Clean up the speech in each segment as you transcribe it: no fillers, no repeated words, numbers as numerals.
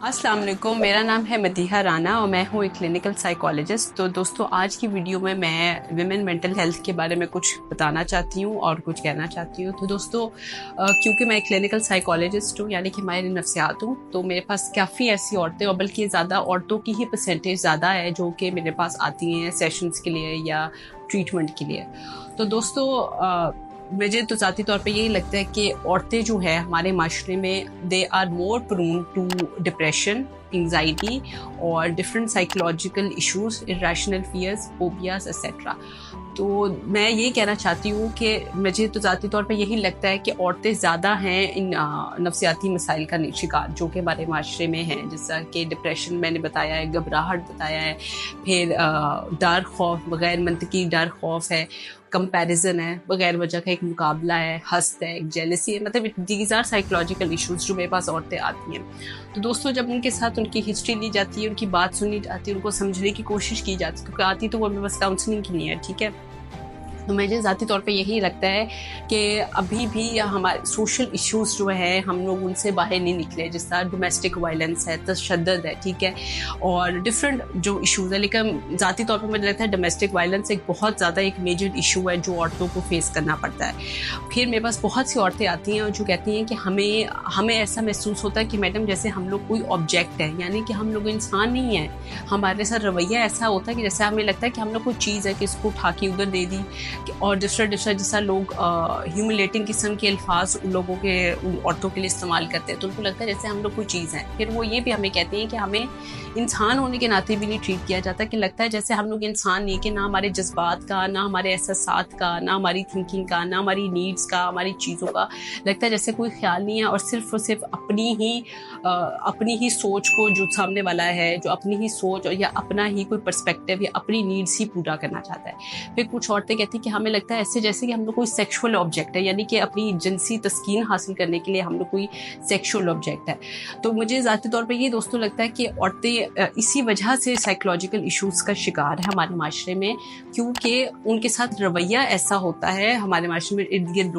अस्सलाम वालेकुम, मेरा नाम है मदीहा राना और मैं हूँ एक क्लिनिकल साइकोलॉजिस्ट। तो दोस्तों, आज की वीडियो में मैं विमेन मेंटल हेल्थ के बारे में कुछ बताना चाहती हूँ और कुछ कहना चाहती हूँ। तो दोस्तों, क्योंकि मैं एक क्लिनिकल साइकोलॉजिस्ट हूँ, यानी कि माहिर नफ्सियात हूँ, तो मेरे पास काफ़ी ऐसी औरतें, और बल्कि ज़्यादा औरतों की ही परसेंटेज ज़्यादा है जो कि मेरे पास आती हैं सेशंस के लिए या ट्रीटमेंट के लिए। तो दोस्तों, मुझे तो ज़ाती तौर पे यही लगता है कि औरतें जो है हमारे माशरे में they are more prone to depression, anxiety और different psychological issues, irrational fears, phobias etcetera. तो मैं ये कहना चाहती हूँ कि मुझे तो ज़ाती तौर पे यही लगता है कि औरतें ज़्यादा हैं इन नफ्सियाती मसाइल का शिकार जो कि हमारे माशरे में हैं, जैसा कि डिप्रेशन मैंने बताया है, घबराहट बताया है, फिर डर खौफ, बगैर मंतकी डर खौफ है, कंपैरिजन है, बगैर वजह का एक मुकाबला है, हस्त है, एक जेलसी है, मतलब दीज आर साइकोलॉजिकल इश्यूज जो मेरे पास औरतें आती हैं। तो दोस्तों, जब उनके साथ उनकी हिस्ट्री ली जाती है, उनकी बात सुनी जाती है, उनको समझने की कोशिश की जाती है, क्योंकि आती तो वो मेरे पास काउंसलिंग की नहीं है, ठीक है। तो मुझे ज़ाती तौर पे यही लगता है कि अभी भी हमारे सोशल इश्यूज जो है हम लोग उनसे बाहर नहीं निकले, जिस तरह डोमेस्टिक वायलेंस है, तशद्दुद है, ठीक है, और डिफरेंट जो इश्यूज है। लेकिन ज़ाती तौर पे मुझे लगता है डोमेस्टिक वायलेंस एक बहुत ज़्यादा एक मेजर इशू है जो औरतों को फेस करना पड़ता है। फिर मेरे पास बहुत सी औरतें आती हैं जो कहती हैं कि हमें ऐसा महसूस होता है कि मैडम जैसे हम लोग कोई ऑब्जेक्ट है, यानी कि हम लोग इंसान नहीं हैं। हमारे साथ रवैया ऐसा होता है कि जैसे हमें लगता है कि हम लोग कोई चीज़ है कि इसको उठा के उधर दे दी, और दूसरा जैसा लोग ह्यूमिलेटिंग किस्म के अल्फाज लोगों के औरतों के लिए इस्तेमाल करते हैं, तो उनको लगता है जैसे हम लोग कोई चीज़ है। फिर वो ये भी हमें कहती हैं कि हमें इंसान होने के नाते भी नहीं ट्रीट किया जाता, कि लगता है जैसे हम लोग इंसान नहीं, कि ना हमारे जज्बात का, ना हमारे एहसासात का, ना हमारी थिंकिंग का, ना हमारी नीड्स का, हमारी चीज़ों का लगता है जैसे कोई ख्याल नहीं है, और सिर्फ अपनी ही सोच को जो सामने वाला है, जो अपनी ही सोच या अपना ही कोई पर्सपेक्टिव या अपनी नीड्स ही पूरा करना चाहता है। फिर कुछ औरतें कहती हैं कि हमें लगता है ऐसे जैसे कि हम लोग कोई सेक्सुअल ऑब्जेक्ट है, यानी कि अपनी जिनसी तस्कीन हासिल करने के लिए हम लोग कोई सेक्सुअल ऑब्जेक्ट है। तो मुझे ज़ाती तौर पे ये दोस्तों लगता है कि औरतें इसी वजह से साइकोलॉजिकल इश्यूज का शिकार है हमारे माशरे में, क्योंकि उनके साथ रवैया ऐसा होता है हमारे माशरे में इर्द गिर्द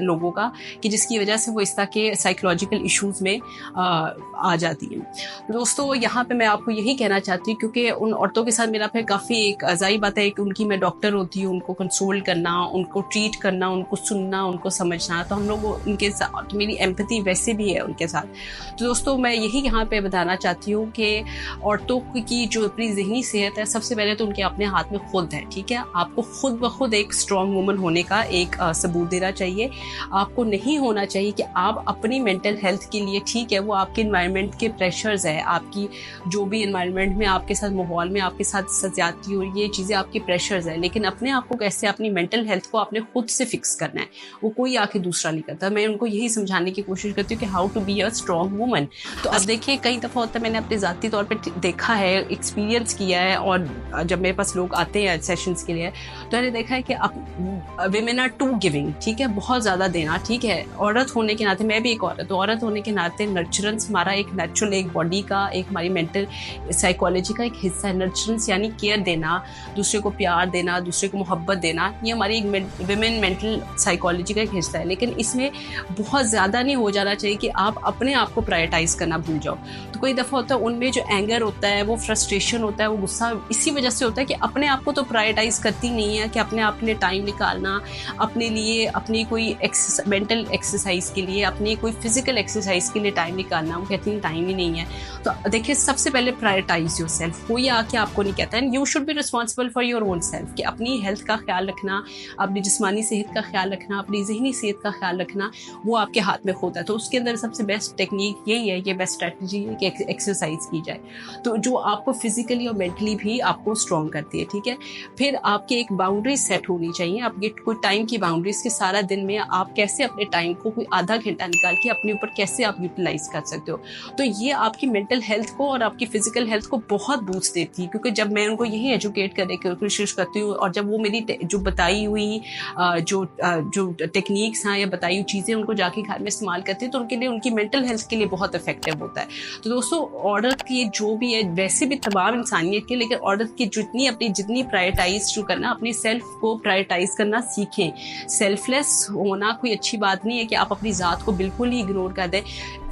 लोगों का, कि जिसकी वजह से वो इस तरह के साइकोलॉजिकल इश्यूज में आ जाती हैं। दोस्तों, यहाँ पे मैं आपको यही कहना चाहती हूँ, क्योंकि उन औरतों के साथ मेरा फिर काफ़ी एक अजाई बात है कि उनकी मैं डॉक्टर होती हूँ, उनको कंसोल करना, उनको ट्रीट करना, उनको सुनना, उनको समझना, तो हम लोग उनके साथ, तो मेरी एम्पैथी वैसे भी है उनके साथ। तो दोस्तों, मैं यही यहाँ पे बताना चाहती हूँ कि औरतों की जो अपनी ज़हनी सेहत है, सबसे पहले तो उनके अपने हाथ में खुद है, ठीक है। आपको खुद ब खुद एक स्ट्रॉन्ग वुमन होने का एक सबूत देना चाहिए। आपको नहीं होना चाहिए कि आप अपनी मेंटल हेल्थ के लिए, ठीक है, वो आपके इन्वायरमेंट के प्रेशर्स है, आपकी जो भी इन्वायरमेंट में आपके साथ माहौल में आपके साथ ज्यादती हो, ये चीज़ें आपकी प्रेशर्स है, लेकिन अपने आप को कैसे, अपनी मेंटल हेल्थ को आपने खुद से फिक्स करना है, वो कोई आके दूसरा नहीं करता। मैं उनको यही समझाने की कोशिश करती हूँ कि how to be a strong woman. तो अब देखिए, कई दफ़ा होता है, मैंने अपने ज़ाती तौर पर देखा है, एक्सपीरियंस किया है, और जब मेरे पास लोग आते हैं सेशंस के लिए, तो मैंने देखा है कि विमेन आर टू गिविंग, ठीक है, बहुत ज़्यादा देना, ठीक है। औरत होने के नाते, मैं भी एक औरत हूँ, औरत होने के नाते नर्चरेंस हमारा एक नेचुरल, एक बॉडी का, एक हमारी मेंटल साइकोलॉजी का एक हिस्सा है। नर्चरेंस यानी केयर देना, दूसरे को प्यार देना, दूसरे को मोहब्बत देना, ये हमारी एक विमेन मेंटल साइकोलॉजी का एक हिस्सा है। लेकिन इसमें बहुत ज़्यादा नहीं हो जाना चाहिए कि आप अपने आप को प्रायोरिटाइज करना भूल जाओ। तो कोई दफ़ा होता है उनमें जो एंगर होता है, वो फ्रस्ट्रेशन होता है, वो गुस्सा इसी वजह से होता है कि अपने आप को तो प्रायोरिटाइज करती नहीं है, कि अपने आप के लिए टाइम निकालना, अपने लिए, अपनी कोई मेंटल एक्सरसाइज के लिए, अपनी कोई फिजिकल एक्सरसाइज के लिए टाइम निकालना, वो कहती हैं टाइम ही नहीं है। तो देखिए, सबसे पहले प्रायोरिटाइज योर सेल्फ। कोई आके आपको नहीं कहता है, you should be responsible for your own self, कि अपनी हेल्थ का ख्याल रखना, अपनी जिस्मानी सेहत का ख्याल रखना, अपनी ज़हनी सेहत का ख्याल रखना, वो आपके हाथ में होता है। तो उसके अंदर सबसे बेस्ट टेक्निक यही है, ये बेस्ट स्ट्रेटजी है कि एक्सरसाइज की जाए, तो जो आपको फिजिकली और मेंटली भी आपको स्ट्रॉन्ग करती है, ठीक है। फिर आपकी एक बाउंड्री सेट होनी चाहिए, आपकी कोई टाइम की बाउंड्रीज, के सारा दिन में आप कैसे अपने टाइम को कोई आधा घंटा निकाल के अपने ऊपर कैसे आप यूटिलाइज कर सकते हो। तो ये आपकी मेंटल हेल्थ को और आपकी फिजिकल हेल्थ को बहुत बूस्ट देती है, क्योंकि जब मैं उनको यही एजुकेट करने की कोशिश करती हूँ, और जब वो मेरी जो बताई हुई जो टेक्निक्स हैं या बताई हुई चीज़ें उनको जाके घर में इस्तेमाल करते हैं, तो उनके लिए, उनकी मेंटल हेल्थ के लिए बहुत इफेक्टिव होता है। तो दोस्तों, औरत की जो भी है, वैसे भी तमाम इंसानियत के, लेकिन औरत की जितनी प्रायोरिटाइज जो करना, अपनी सेल्फ को प्रायोरिटाइज करना सीखें। सेल्फलेस होना कोई अच्छी बात नहीं है कि आप अपनी ज़ात को बिल्कुल ही इग्नोर कर दें।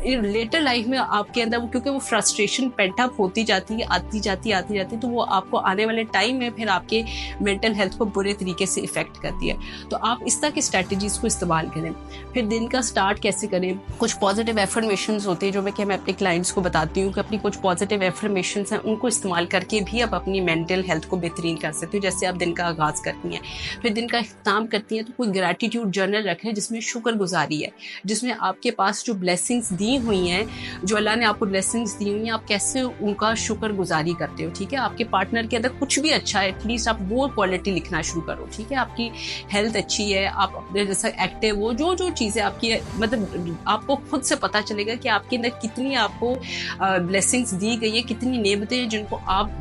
लेटर लाइफ में आपके अंदर वो, क्योंकि वो फ्रस्ट्रेशन पेंटअप होती जाती है, आती जाती, तो वो आपको आने वाले टाइम में फिर आपके मेंटल हेल्थ को बुरे तरीके से इफेक्ट करती है। तो आप इस तरह की स्ट्रैटेजीज को इस्तेमाल करें। फिर दिन का स्टार्ट कैसे करें, कुछ पॉजिटिव एफर्मेशंस होते हैं जो मैं अपने क्लाइंट्स को बताती हूँ कि अपनी कुछ पॉजिटिव एफर्मेशंस हैं उनको इस्तेमाल करके भी आप अपनी मेंटल हेल्थ को बेहतरीन कर सकते हो। जैसे आप दिन का आगाज़ करती हैं, फिर दिन का इख्तिताम करती हैं, तो कोई ग्रैटिट्यूड जर्नल रखें जिसमें शुक्रगुजारी है, जिसमें आपके पास जो ब्लेसिंग्स दी हुई हैं, जो अल्लाह ने आपको ब्लेसिंग्स दी हुई हैं, आप कैसे उनका शुक्रगुजारी करते हो। ठीक है, आपके पार्टनर के अंदर कुछ भी अच्छा है, एटलीस्ट आप वो क्वालिटी लिखना शुरू करो। ठीक है, आपकी हेल्थ अच्छी है, आप अपने जैसा एक्टिव हो, जो जो चीज़ें आपकी, मतलब आपको खुद से पता चलेगा कि आपके अंदर कितनी आपको ब्लेसिंग्स दी गई है, कितनी नेमतें हैं जिनको आप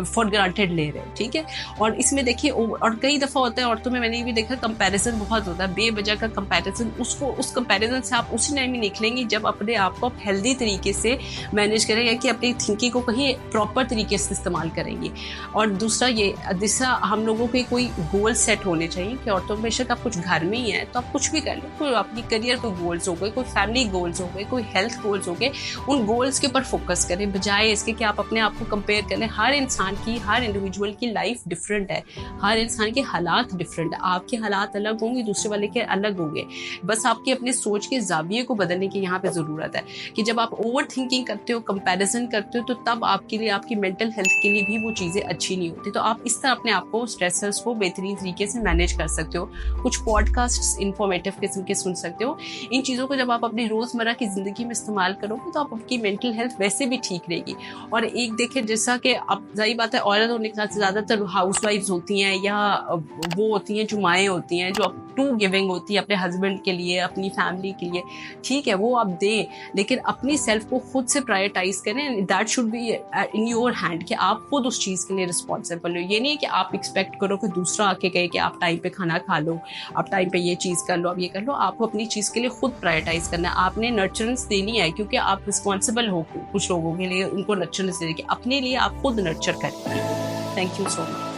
फॉर ग्रांटेड ले रहे हैं। ठीक है, और इसमें देखिए, और कई दफ़ा होता है औरतों में, मैंने भी देखा कंपैरिजन बहुत होता है, बेवजह का कंपैरिजन। उस कंपैरिजन से आप उसी टाइम ही निकलेंगे जब अपने आप को आप हेल्दी तरीके से मैनेज करेंगे, कि अपनी थिंकिंग को कहीं प्रॉपर तरीके से इस्तेमाल करेंगे। और दूसरा हम लोगों के कोई गोल सेट होने चाहिए कि औरतों बेशक आप कुछ घर में ही हैं तो आप कुछ भी कर लो, कोई अपनी करियर कोई गोल्स हो गए, कोई फैमिली गोल्स हो गए, कोई हेल्थ गोल्स हो गए, उन गोल्स के ऊपर फोकस करें, बजाय इसके कि आप अपने आप को कंपेयर करें। हर इंसान की, हर इंडिविजुअल की लाइफ डिफरेंट है, हर इंसान के हालात डिफरेंट है, आपके हालात अलग होंगे, दूसरे वाले के अलग होंगे। बस आपकी अपने सोच के जाविये को बदलने की यहाँ पे ज़रूरत है कि जब आप ओवर थिंकिंग करते हो, कंपैरिजन करते हो, तो तब आपके लिए, आपकी मेंटल हेल्थ के लिए भी वो चीज़ें अच्छी नहीं होती। तो आप इस तरह अपने आप को, स्ट्रेसर्स को बेहतरीन तरीके से मैनेज कर सकते हो। कुछ पॉडकास्ट इंफॉर्मेटिव किस्म के सुन सकते हो। इन चीज़ों को जब आप अपनी रोज़मर्रा की ज़िंदगी में इस्तेमाल करोगे तो आपकी मेंटल हेल्थ वैसे भी ठीक रहेगी। और एक देखिए, जैसा कि अब जाहिर बात है, औरत होने के साथ ज़्यादातर हाउस वाइफ्स होती हैं या वो होती हैं जो माएँ होती हैं, जो टू गिविंग होती है अपने हस्बैंड के लिए, अपनी फैमिली के लिए। ठीक है, वो आप दें, लेकिन अपनी सेल्फ को खुद से प्रायोरिटाइज करें। That should be in your hand कि आप खुद उस चीज़ के लिए रिस्पॉन्सिबल हो। ये नहीं कि आप एक्सपेक्ट करो कि दूसरा आके कहे कि आप टाइम पे खाना खा लो, आप टाइम पे ये चीज़ कर लो, आप ये कर लो। आपको अपनी चीज़ के लिए खुद प्रायोरिटाइज करना है। आपने नर्चरेंस देनी है, क्योंकि आप रिस्पॉन्सिबल हो कुछ लोगों के लिए, उनको नर्चरेंस देने की। अपने लिए आप खुद नर्चर करें। Thank you so much.